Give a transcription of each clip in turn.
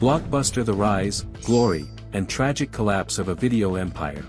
Blockbuster: The Rise, Glory, and Tragic Collapse of a Video Empire.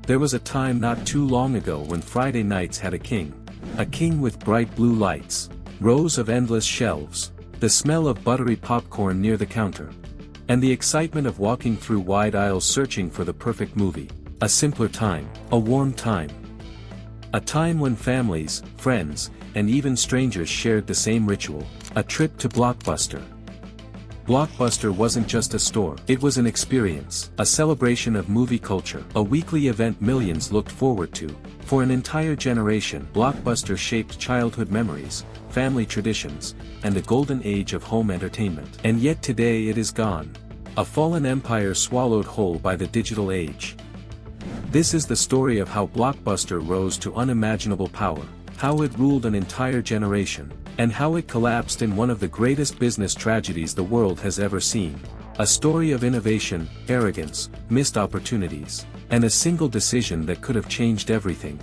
There was a time not too long ago when Friday nights had a king. A king with bright blue lights, rows of endless shelves, the smell of buttery popcorn near the counter, and the excitement of walking through wide aisles searching for the perfect movie. A simpler time, a warm time. A time when families, friends, and even strangers shared the same ritual: a trip to Blockbuster. Blockbuster wasn't just a store, it was an experience, a celebration of movie culture, a weekly event millions looked forward to. For an entire generation, Blockbuster shaped childhood memories, family traditions, and a golden age of home entertainment. And yet today it is gone. A fallen empire swallowed whole by the digital age. This is the story of how Blockbuster rose to unimaginable power, how it ruled an entire generation, and how it collapsed in one of the greatest business tragedies the world has ever seen. A story of innovation, arrogance, missed opportunities, and a single decision that could have changed everything.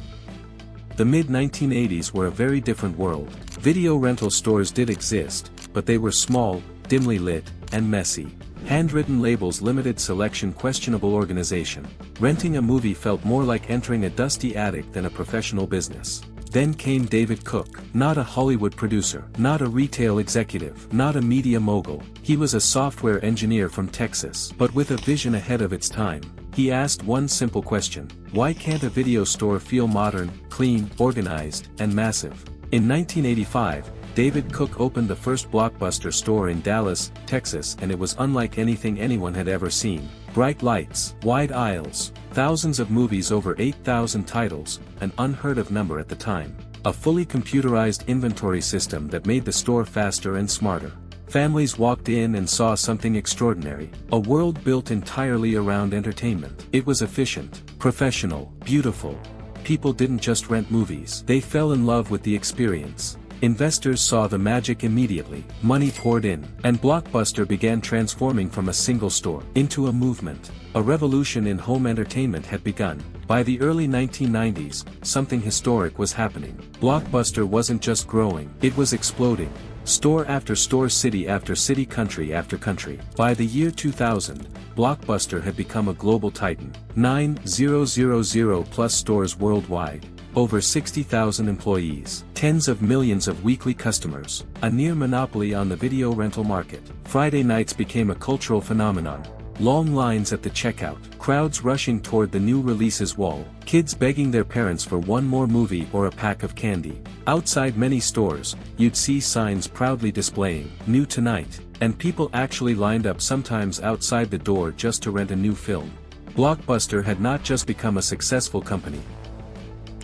The mid-1980s were a very different world. Video rental stores did exist, but they were small, dimly lit, and messy. Handwritten labels, limited selection, questionable organization. Renting a movie felt more like entering a dusty attic than a professional business. Then came David Cook, not a Hollywood producer, not a retail executive, not a media mogul. He was a software engineer from Texas, but with a vision ahead of its time. He asked one simple question: why can't a video store feel modern, clean, organized, and massive? In 1985, David Cook opened the first Blockbuster store in Dallas, Texas, and it was unlike anything anyone had ever seen. Bright lights, wide aisles, thousands of movies, over 8,000 titles, an unheard of number at the time. A fully computerized inventory system that made the store faster and smarter. Families walked in and saw something extraordinary. A world built entirely around entertainment. It was efficient, professional, beautiful. People didn't just rent movies, they fell in love with the experience. Investors saw the magic immediately, money poured in, and Blockbuster began transforming from a single store into a movement. A revolution in home entertainment had begun. By the early 1990s, something historic was happening. Blockbuster wasn't just growing, it was exploding. Store after store, city after city, country after country. By the year 2000, Blockbuster had become a global titan. 9,000 plus stores worldwide. Over 60,000 employees, tens of millions of weekly customers, a near monopoly on the video rental market. Friday nights became a cultural phenomenon. Long lines at the checkout, crowds rushing toward the new releases wall, kids begging their parents for one more movie or a pack of candy. Outside many stores, you'd see signs proudly displaying, "New tonight," and people actually lined up, sometimes outside the door, just to rent a new film. Blockbuster had not just become a successful company.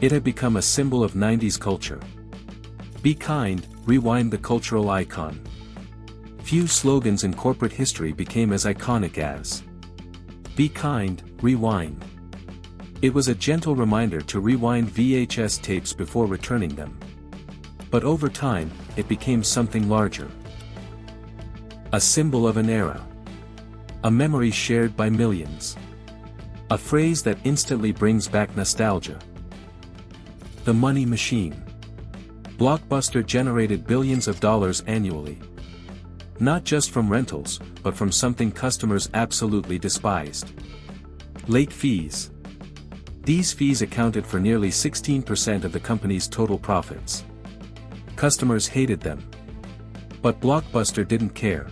It had become a symbol of 90s culture. Be kind, rewind, the cultural icon. Few slogans in corporate history became as iconic as "Be kind, rewind." It was a gentle reminder to rewind VHS tapes before returning them. But over time, it became something larger. A symbol of an era. A memory shared by millions. A phrase that instantly brings back nostalgia. The money machine. Blockbuster generated billions of dollars annually. Not just from rentals, but from something customers absolutely despised: late fees. These fees accounted for nearly 16% of the company's total profits. Customers hated them. But Blockbuster didn't care.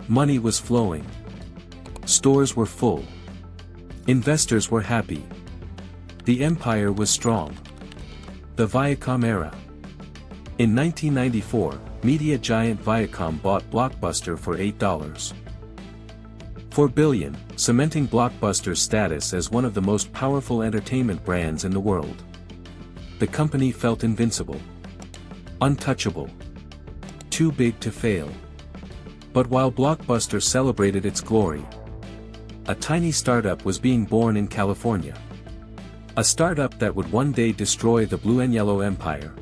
Money was flowing. Stores were full. Investors were happy. The empire was strong. The Viacom era. In 1994, media giant Viacom bought Blockbuster for $8.4 billion, cementing Blockbuster's status as one of the most powerful entertainment brands in the world. The company felt invincible. Untouchable. Too big to fail. But while Blockbuster celebrated its glory, a tiny startup was being born in California. A startup that would one day destroy the blue and yellow empire.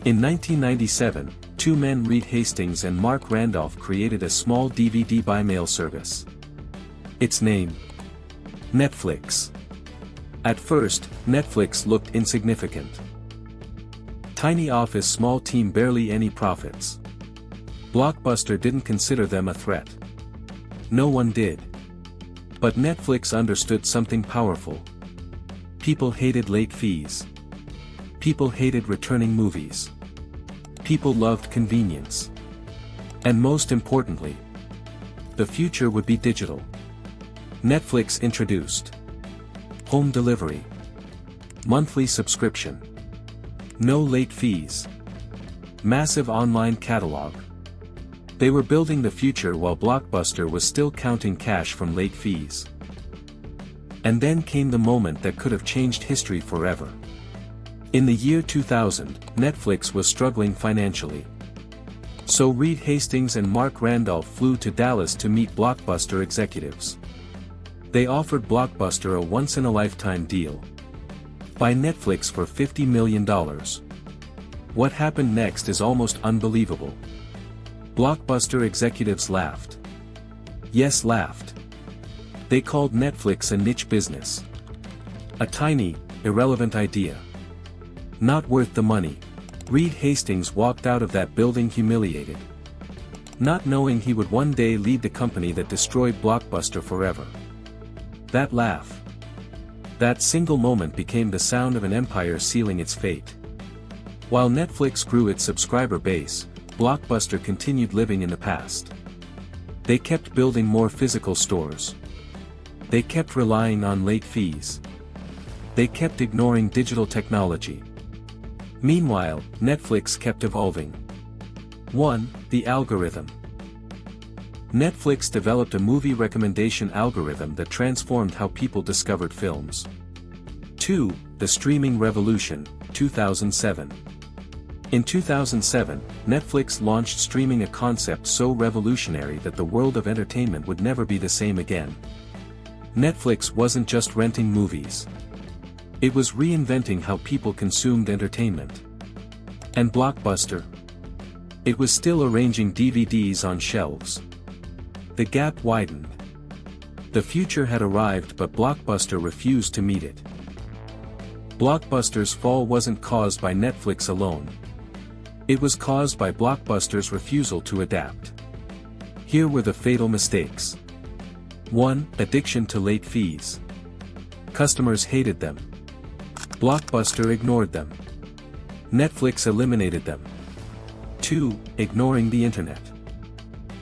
In 1997, two men, Reed Hastings and Mark Randolph, created a small DVD by mail service. Its name? Netflix. At first, Netflix looked insignificant. Tiny office, small team, barely any profits. Blockbuster didn't consider them a threat. No one did. But Netflix understood something powerful. People hated late fees. People hated returning movies. People loved convenience. And most importantly, the future would be digital. Netflix introduced home delivery, monthly subscription, no late fees, massive online catalog. They were building the future while Blockbuster was still counting cash from late fees. And then came the moment that could have changed history forever. In the year 2000, Netflix was struggling financially. So Reed Hastings and Mark Randolph flew to Dallas to meet Blockbuster executives. They offered Blockbuster a once-in-a-lifetime deal. Buy Netflix for $50 million. What happened next is almost unbelievable. Blockbuster executives laughed. Yes, laughed. They called Netflix a niche business. A tiny, irrelevant idea. Not worth the money. Reed Hastings walked out of that building humiliated. Not knowing he would one day lead the company that destroyed Blockbuster forever. That laugh. That single moment became the sound of an empire sealing its fate. While Netflix grew its subscriber base, Blockbuster continued living in the past. They kept building more physical stores. They kept relying on late fees. They kept ignoring digital technology. Meanwhile, Netflix kept evolving. 1. The algorithm. Netflix developed a movie recommendation algorithm that transformed how people discovered films. 2. The streaming revolution, 2007. In 2007, Netflix launched streaming, a concept so revolutionary that the world of entertainment would never be the same again. Netflix wasn't just renting movies. It was reinventing how people consumed entertainment. And Blockbuster? It was still arranging DVDs on shelves. The gap widened. The future had arrived, but Blockbuster refused to meet it. Blockbuster's fall wasn't caused by Netflix alone. It was caused by Blockbuster's refusal to adapt. Here were the fatal mistakes. 1. Addiction to late fees. Customers hated them. Blockbuster ignored them. Netflix eliminated them. 2. Ignoring the internet.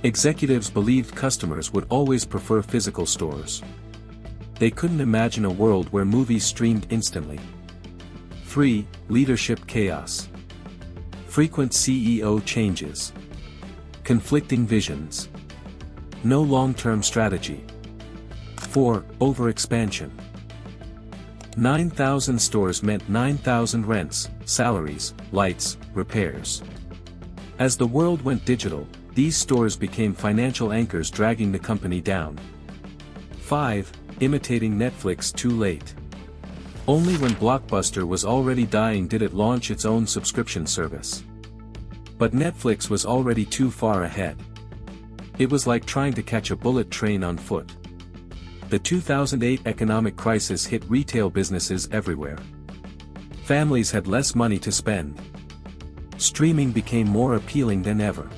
Executives believed customers would always prefer physical stores. They couldn't imagine a world where movies streamed instantly. 3. Leadership chaos. Frequent CEO changes. Conflicting visions. No long-term strategy. 4. Overexpansion. 9,000 stores meant 9,000 rents, salaries, lights, repairs. As the world went digital, these stores became financial anchors dragging the company down. 5. Imitating Netflix too late. Only when Blockbuster was already dying did it launch its own subscription service. But Netflix was already too far ahead. It was like trying to catch a bullet train on foot. The 2008 economic crisis hit retail businesses everywhere. Families had less money to spend. Streaming became more appealing than ever.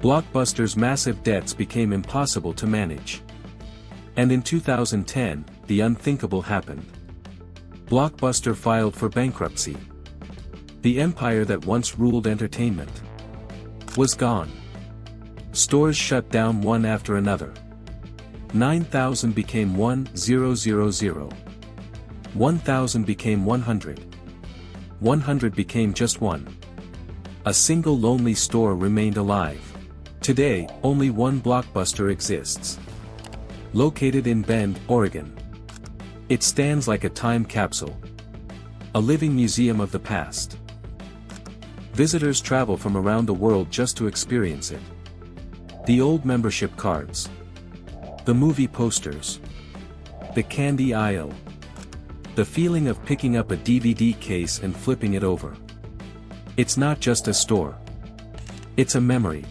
Blockbuster's massive debts became impossible to manage. And in 2010, the unthinkable happened. Blockbuster filed for bankruptcy. The empire that once ruled entertainment was gone. Stores shut down one after another. 9,000 became 1,000. 1,000 became 100. 100 became just one. A single lonely store remained alive. Today, only one Blockbuster exists. Located in Bend, Oregon. It stands like a time capsule. A living museum of the past. Visitors travel from around the world just to experience it. The old membership cards. The movie posters. The candy aisle. The feeling of picking up a DVD case and flipping it over. It's not just a store. It's a memory.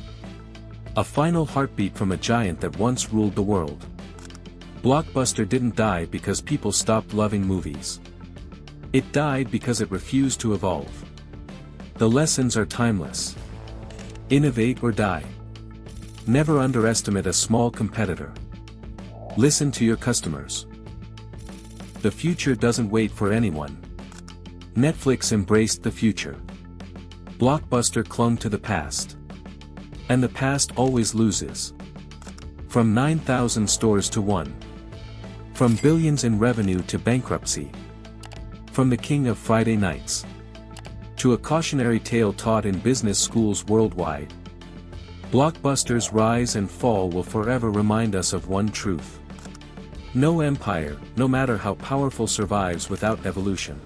A final heartbeat from a giant that once ruled the world. Blockbuster didn't die because people stopped loving movies. It died because it refused to evolve. The lessons are timeless. Innovate or die. Never underestimate a small competitor. Listen to your customers. The future doesn't wait for anyone. Netflix embraced the future. Blockbuster clung to the past. And the past always loses. From 9,000 stores to one. From billions in revenue to bankruptcy. From the king of Friday nights. To a cautionary tale taught in business schools worldwide. Blockbuster's rise and fall will forever remind us of one truth. No empire, no matter how powerful, survives without evolution.